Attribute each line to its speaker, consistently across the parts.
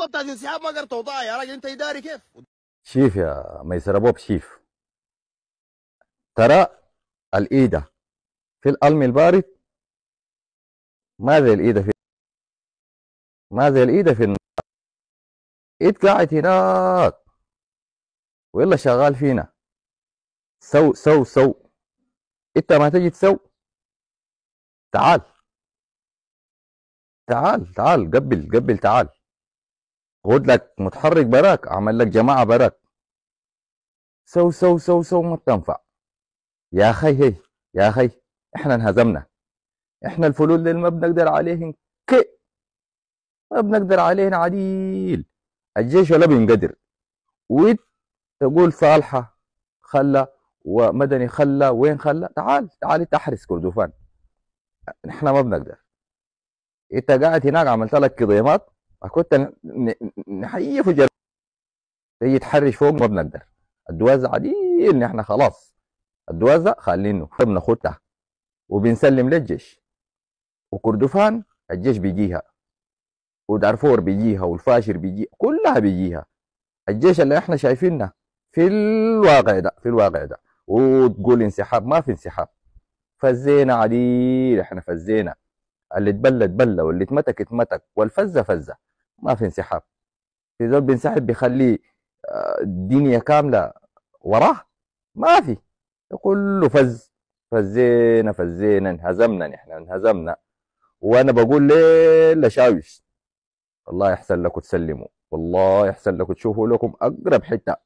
Speaker 1: خطه بتاعت انسحاب ما قدرت توضعها يا راجل، انت اداري كيف؟
Speaker 2: شيف يا ميسر بوب، شيف ترى الإيدة في الألم البارد ما زي الإيدة في النار. إيد قاعد هناك ويلا شغال فينا. سو سو سو، انت ما تجي تسو. تعال تعال تعال، قبل قبل، تعال خد لك متحرك براك، اعمل لك جماعة براك. سو سو سو سو، ما بتنفع يا اخي. هي يا اخي، احنا انهزمنا. احنا الفلول دي ما بنقدر عليهن، ما بنقدر عليهن عديل. الجيش ولا بينقدر. ويت تقول صالحة خلى ومدني خلى، وين خلى؟ تعال تعال انت احرس كردفان. احنا ما بنقدر. انت قاعد هناك عملت لك كضيمات، كنت نحيي في جل تيجي تحرش فوق، ما بنقدر. الدوازة عديل، نحن خلاص الدوازة خالينه بناخدها وبنسلم للجيش. وكردفان الجيش بيجيها، ودارفور بيجيها، والفاشر بيجيها، كلها بيجيها. الجيش اللي احنا شايفينه في الواقع ده، في الواقع ده. وتقول انسحاب، ما في انسحاب. فزينا عديل، احنا فزينا. اللي اتبلى اتبلى، واللي اتمتك اتمتك، والفزه فزه. ما في انسحاب. في زول بينسحب بيخلي الدنيا كامله وراه؟ ما في. كله فز. فزينا فزينا، انهزمنا، نحن انهزمنا. وانا بقول لشاويش، والله يحسن لكم تسلموا، والله يحسن لكم تشوفوا لكم اقرب حته،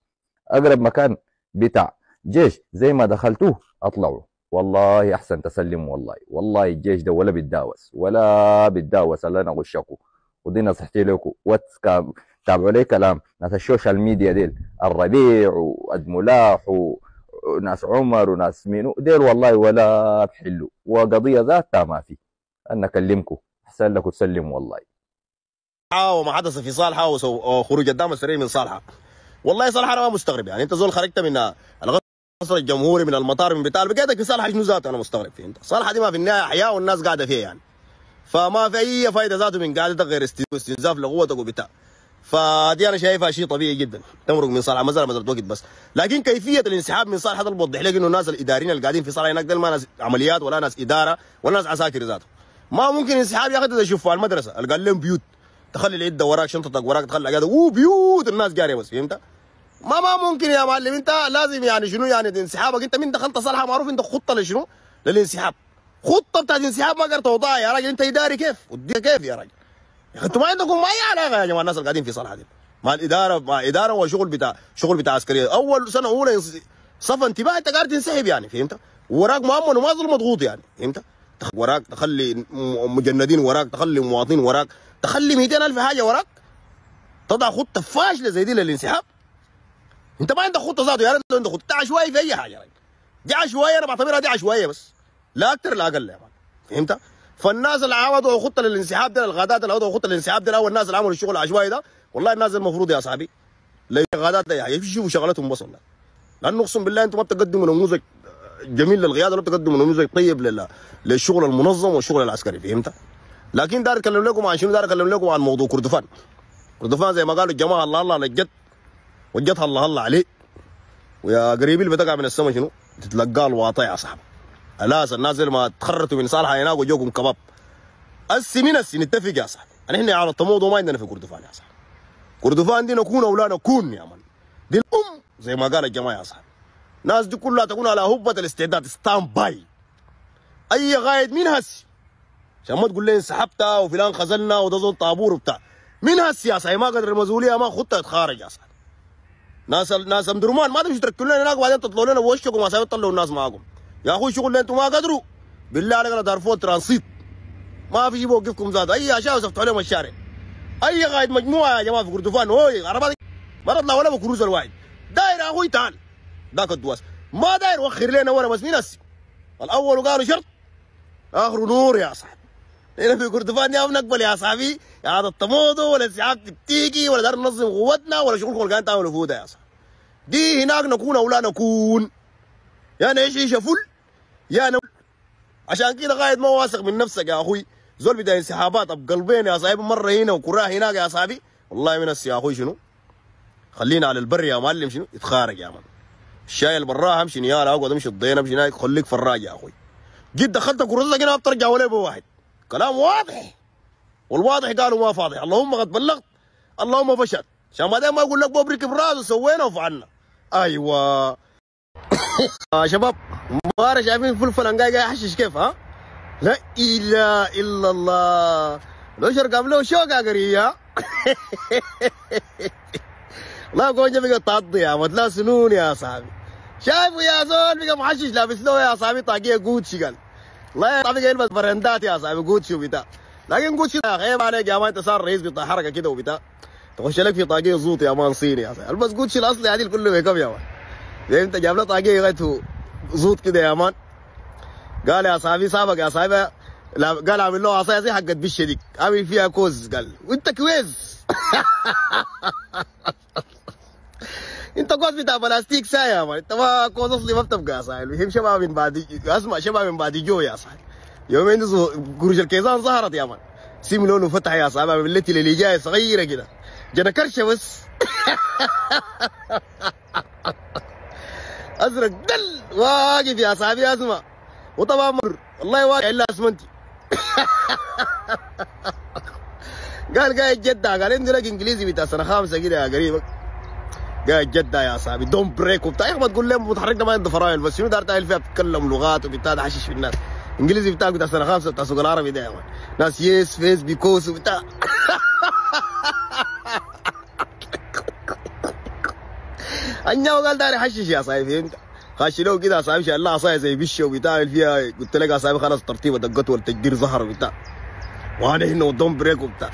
Speaker 2: اقرب مكان بتاع جيش زي ما دخلتوه اطلعوا. والله احسن تسلموا. والله والله الجيش ده ولا بيتداوس، ولا بيتداوس. الله انا اغشكم، ودي نصيحتي لكم. تابعوا لي كلام ناس السوشيال ميديا ديل، الربيع وادملاح وناس عمر وناس مينو ديل، والله ولا بحلوا. وقضيه ذاتها ما في. انا اكلمكم احسن لكم تسلموا. والله
Speaker 1: وما حدث في صالحه وخروج الدعم السريع من صالحه. والله صالحه انا ما مستغرب، يعني انت زول خرجت من القصر الجمهوري، من المطار، من بتاع بقيتك في صالحه شنو ذاته؟ انا مستغرب فيه. انت صالحه دي ما في النهايه احياء والناس قاعده فيها يعني، فما في اي فائده ذاته من قعدتك غير استنزاف لقوتك وبتاع. فدي انا شايفها شيء طبيعي جدا تمرق من صالحه، مساله وقت بس. لكن كيفيه الانسحاب من صالحه ده بوضح لك انه الناس الاداريين اللي قاعدين في صالحه هناك ما ناس عمليات ولا ناس اداره ولا ناس عساكر ذاته. ما ممكن انسحاب يا اخي تشوفوا المدرسه اللي قال لهم بيوت، تخلي العده وراك، شنطتك وراك، تخلي قاعده بيوت الناس جاريه بس. فهمت؟ ما ممكن يا معلم. انت لازم يعني شنو يعني انسحابك؟ انت من دخلت صالحه معروف انت خطه لشنو؟ للانسحاب. خطه بتاعت انسحاب ما قدرت توضعها يا راجل، انت اداري كيف؟ ودي كيف يا راجل؟ يا اخي انتوا ما عندكم اي علاقه يا جماعه الناس اللي قاعدين في صالحه دي مع الاداره، مع اداره وشغل بتاع عسكريه. اول سنه اولى صف انتباه انت قاعد تنسحب يعني. فهمت؟ وراك مؤمن وما ظل مضغوط يعني. فهمت؟ وراك تخلي مجندين وراك، تخلي مواطنين وراك، تخلي 200,000 حاجه وراك، تضع خطه فاشله زي دي للانسحاب. انت ما عندك خطه ذاته يا ريت لو عندك خطه عشوائي في اي حاجه يعني. دي عشوائيه، انا بعتبرها دي عشوائيه بس، لا اكثر لا اقل يا مان. فهمت؟ فالناس اللي وضعوا خطه للانسحاب ده، الغادات اللي وضعوا خطه للانسحاب ده، اول الناس اللي عملوا الشغل العشوائي ده، والله الناس المفروض يا صاحبي الغادات ده يشوفوا شغلتهم بس والله. لانه اقسم بالله انتم ما بتقدموا نموذج جميل للقياده، ولا بتقدموا نموذج طيب للشغل المنظم والشغل العسكري. فهمت؟ لكن دار اتكلم لكم عن شنو؟ دار اتكلم لكم عن موضوع كردفان. كردفان زي ما قالوا الجماعه الله الله لجت وجتها الله الله عليه، ويا قريبي اللي بتقع من السما شنو؟ تتلقى الواطي يا صاحبي. الاس الناس اللي ما تخرتوا من صالحه هناك وجوكم كباب. السنين نتفق يا صاحبي. نحن على الطموض وما عندنا في كردفان يا صاحبي. كردفان دي نكون او لا نكون يا مان، دي الام زي ما قال الجماعه يا صاحبي. الناس دي كلها تكون على هبه الاستعداد، ستاند باي. اي غايد من هسي عشان ما تقول لي انسحبت وفلان خزلنا وده زول طابور وبتاع. من هالسياسه ما قدر المسؤوليه ما خطه يتخارج يا صاحبي. ناس امدرمان ما تمشي تركوا لنا هناك وبعدين تطلعوا لنا بوشكم عشان تطلعوا الناس معاكم. يا اخوي شغل اللي انتم ما قدروا بالله عليك انا دارفور ترانسيت ما في شيء بوقفكم ذات. اي اشياء وسفتحوا لهم الشارع. اي قائد مجموعه يا جماعه في كردفان هوي عربات ما تطلع ولا بكروز الواحد. داير يا اخوي تعال ذاك الدواس ما داير وخر لنا ورا بس. مين هسي الاول وقالوا شرط اخره نور يا صاحبي. هنا في كردفان يا بنقبل يا صاحبي يا هذا الطموضو ولا انسحاب تكتيكي ولا دار ننظم قوتنا ولا شغل خلقان تعملوا فوده يا صاحبي. دي هناك نكون او لا نكون، يا نعيش عيشه فل يا عشان كده قاعد ما واثق من نفسك يا اخوي. زول بدا انسحابات بقلبين يا صاحبي، مره هنا وكراه هناك يا صاحبي، والله من يا اخوي شنو خلينا على البر يا معلم شنو يتخارج يا مان. الشاي اللي براها امشي نيال اقعد امشي الضينا امشي هناك خليك فراج يا اخوي. جيت دخلت كرزتك هنا بترجع ولا بواحد. كلام واضح والواضح قالوا ما فاضح. اللهم قد بلغت اللهم فشل عشان بعدين ما اقول لك بوب ركب راسه سوينا وفعلنا. ايوه شباب مباراه شايفين فلفل انقاي قاعد يحشش كيف ها؟ لا اله الا الله لو شرقام له شوقه قريه. لا جونجا بقى تعضي يا ولد لا سنون يا صاحبي. شايفه يا زول بقى محشش لابس له يا صاحبي طاقيه جوتشي قال. الله يا صاحبي يلبس برندات يا صاحبي جوتشي وبتاع. لكن جوتشي يا اخي عيب عليك يا مان انت صار رئيس بتاع حركه كده وبتاع. تخش لك في طاقيه زوط يا مان صيني يا صاحبي. البس جوتشي الاصلي عادي كله ميك اب يا مان. زي انت جاب له طاقيه غيته زوط كده يا مان. قال يا صاحبي سابق يا صاحبي قال عامل له عصايه زي حقت بشه ديك عامل فيها كوز قال وانت كويس. انت كوز بتاع بلاستيك ساي يا مان انت ما كوز اصلي ما بتبقى يا صاحبي. الهم شباب من بعد اسمع شباب من بعد جو يا صاحبي. يومين قروش الكيزان ظهرت يا مان سيم لونه فتح يا صاحبي بالتي اللي جايه صغيره كده جنا كرشه بس. ازرق دل واقف يا صاحبي اسمع وطبعا مر والله واقع الا اسمنتي. قال قاعد جده قال عنده لك انجليزي بتاع سنه خامسه كده يا قريبك. قاعد جده يا صاحبي دون بريك وبتاع يا اخي ما تقول لهم متحركنا ما عنده فرايل بس شنو دار تعمل فيها بتتكلم لغات وبتاع ده حشش في الناس. انجليزي بتاعك بتاع سنه خامسه بتاع سوق العربي ده يا مان ناس يس فيس بيكوس وبتاع. انيا قال داري حشش يا صاحبي انت خاش له كده يا صاحبي شال الله عصايه زي بشه وبتاع فيها قلت لك يا صاحبي خلاص ترتيبه دقته والتجدير ظهر وبتاع وانا هنا ودون بريك وبتاع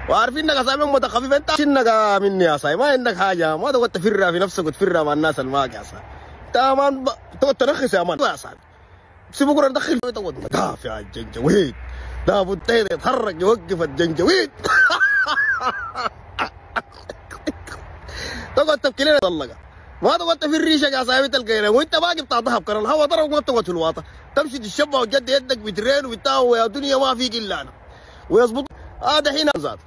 Speaker 1: وعارفين انك يا صاحبي امك خفيف انت شنك مني يا صاحبي ما عندك حاجه ما تقعد تفرها في نفسك وتفرها مع الناس اللي معك يا صاحبي. انت مان تقعد ترخص يا مان يا صاحبي بس بكره ندخل تقعد مدافع الجنجويد لابد يتحرك يوقف الجنجويد. تقعد تبكي لنا طلقه ما تقعد تفر ريشك يا صاحبي تلقينا وانت باقي بتاع ذهب كان الهوا ضرب ما تقعد في الواطه تمشي تشبع وتجد يدك بترين وبتاع ويا دنيا ما فيك الا انا ويظبط هذا حين ذات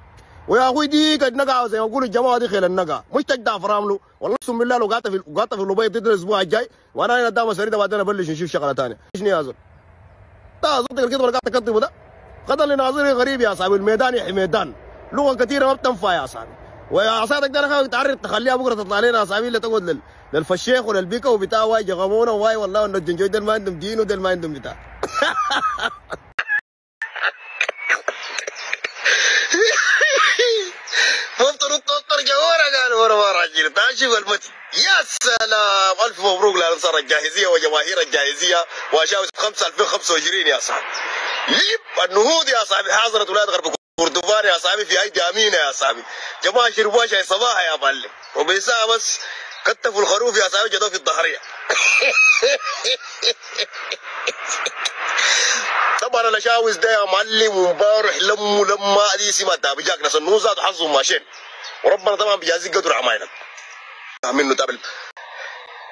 Speaker 1: ويا اخوي ديك النقعه زي ما يقولوا الجماعه دي خيل النقعه مش تجدع فرامله والله اقسم بالله لو قعدت في اللوبيه بتدرس الاسبوع الجاي وانا هنا قدام سريده بعدين ابلش نشوف شغله ثانيه. شنو يا زول؟ تا زبطك الكذب اللي قاعد تكذبه ده خطر لناظري غريب يا صاحبي الميدان يا ميدان لغه كثيره ما بتنفع يا صاحبي ويا عصاتك ده انا خايف تعرض تخليها بكره تطلع لنا يا صاحبي اللي تقعد للفشيخ وللبيكا وبتاع واي جغمونا واي والله انه الجنجوي ده ما عندهم دين وده ما عندهم بتاع. مفطر جوارة قالوا ورا راجل شوف المتن يا سلام الف مبروك لانصار الجاهزيه وجماهير الجاهزيه وشاوس 5 2025 يا صاحبي. ليب النهوض يا صاحبي حاضرت ولاد غرب كردفان يا صاحبي في ايدي امينه يا صاحبي. جماعه شربوها شاي صباح يا معلم ربع ساعه بس كتفوا الخروف يا صاحبي جدوا في الظهريه. طبعا انا شاوز ده يا معلم ومبارح لما دي سمعتها بجاك ناس النوزات وحظهم ماشين وربنا طبعا بيجازيك قدر عمايلك منه تابل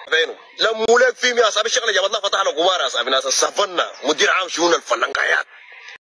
Speaker 1: فينه لموا لك فيهم يا صاحبي الشغله جابت الله فتح له كبار يا صاحبي ناس السفنه مدير عام شؤون الفلنقايات